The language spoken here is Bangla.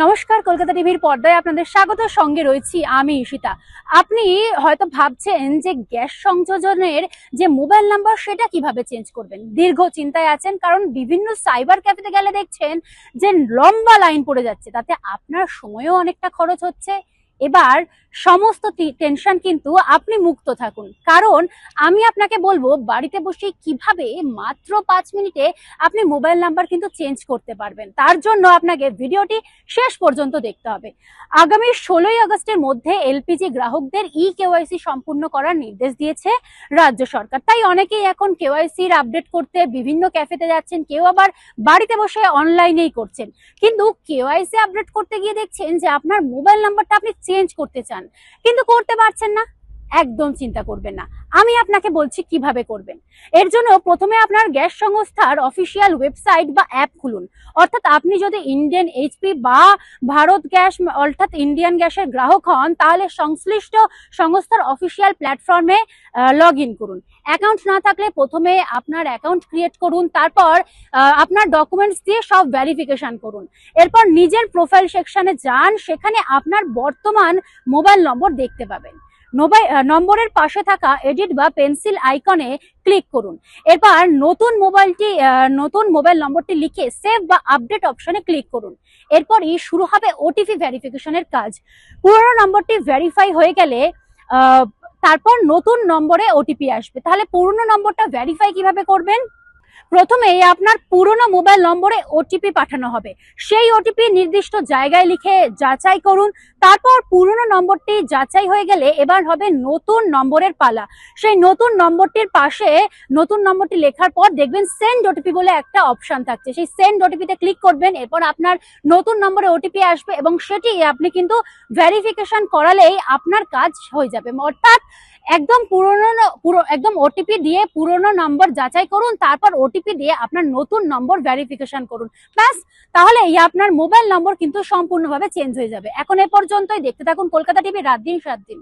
নমস্কার, কলকাতা টিভির পর্দায় আপনাদের স্বাগত। সঙ্গে রয়েছি আমি ঈশিতা। আপনি হয়তো ভাবছেন যে গ্যাস সংযোজনের যে মোবাইল নাম্বার সেটা কিভাবে চেঞ্জ করবেন, দীর্ঘ চিন্তায় আছেন, কারণ বিভিন্ন সাইবার ক্যাফেতে গেলে দেখছেন যে লম্বা লাইন পড়ে যাচ্ছে, তাতে আপনার সময়ও অনেকটা খরচ হচ্ছে। এবার সমস্ত টেনশন কিন্তু আপনি মুক্ত থাকুন, কারণ আমি আপনাকে বলবো বাড়িতে বসে কিভাবে মাত্র 5 মিনিটে আপনি মোবাইল নাম্বার কিন্তু চেঞ্জ করতে পারবেন। তার জন্য আপনাকে ভিডিওটি শেষ পর্যন্ত দেখতে হবে। আগামী 16ই আগস্টের মধ্যে এলপিজি গ্রাহকদের কেওয়াইসি সম্পূর্ণ করার নির্দেশ দিয়েছে রাজ্য সরকার। তাই অনেকেই এখন কেওয়াইসির আপডেট করতে বিভিন্ন ক্যাফেতে যাচ্ছেন, কেউ আবার বাড়িতে বসে অনলাইনেই করছেন। কিন্তু কেওয়াইসি আপডেট করতে গিয়ে দেখছেন যে আপনার মোবাইল নাম্বারটা আপনি চেঞ্জ করতে চান কিন্তু করতে পারছেন না। একদম চিন্তা করবেন না, আমি আপনাকে বলছি কিভাবে করবেন। এর জন্য প্রথমে আপনার গ্যাস সংস্থার অফিসিয়াল ওয়েবসাইট বা অ্যাপ খুলুন। অর্থাৎ আপনি যদি ইন্ডিয়ান এইচপি বা ভারত গ্যাস অর্থাৎ ইন্ডিয়ান গ্যাসের গ্রাহক হন, তাহলে সংশ্লিষ্ট সংস্থার অফিসিয়াল প্ল্যাটফর্মে লগ ইন করুন। অ্যাকাউন্ট না থাকলে প্রথমে আপনার অ্যাকাউন্ট ক্রিয়েট করুন, তারপর আপনার ডকুমেন্টস দিয়ে সব ভেরিফিকেশন করুন। এরপর নিজের প্রোফাইল সেকশনে যান, সেখানে আপনার বর্তমান মোবাইল নম্বর দেখতে পাবেন। নম্বরের পাশে থাকা এডিট বা পেন্সিল আইকনে ক্লিক করুন। এরপর নতুন মোবাইল নম্বরটি লিখে সেভ বা আপডেট অপশনে ক্লিক করুন। এরপরই শুরু হবে ওটিপি ভেরিফিকেশনের কাজ। পুরনো নম্বরটি ভেরিফাই হয়ে গেলে তারপর নতুন নম্বরে ওটিপি আসবে। তাহলে পুরনো নম্বরটা ভেরিফাই কিভাবে করবেন? প্রথমে আপনার পুরনো মোবাইল নম্বরে ওটিপি পাঠানো হবে। সেই ওটিপি নির্দিষ্ট জায়গায় লিখে যাচাই করুন। তারপর পুরনো নম্বরটি যাচাই হয়ে গেলে এবার হবে নতুন নম্বরের পালা। সেই নতুন নম্বরটির পাশে নতুন নম্বরটি লেখার পর দেখবেন সেন্ড ওটিপি বলে একটা অপশন থাকছে, সেই সেন্ড ওটিপিতে ক্লিক করবেন। এরপর আপনার নতুন নম্বরে ওটিপি আসবে এবং সেটি আপনি কিন্তু ভেরিফিকেশন করালেই আপনার কাজ হয়ে যাবে। অর্থাৎ একদম ওটিপি দিয়ে পুরনো নম্বর যাচাই করুন, তারপর ওটিপি দিয়ে আপনার নতুন নম্বর ভেরিফিকেশন করুন। ব্যাস, তাহলে আপনার মোবাইল নম্বর কিন্তু সম্পূর্ণভাবে চেঞ্জ হয়ে যাবে। এখন এ পর্যন্তই। দেখতে থাকুন কলকাতা টিভি, রাত দিন 7 দিন।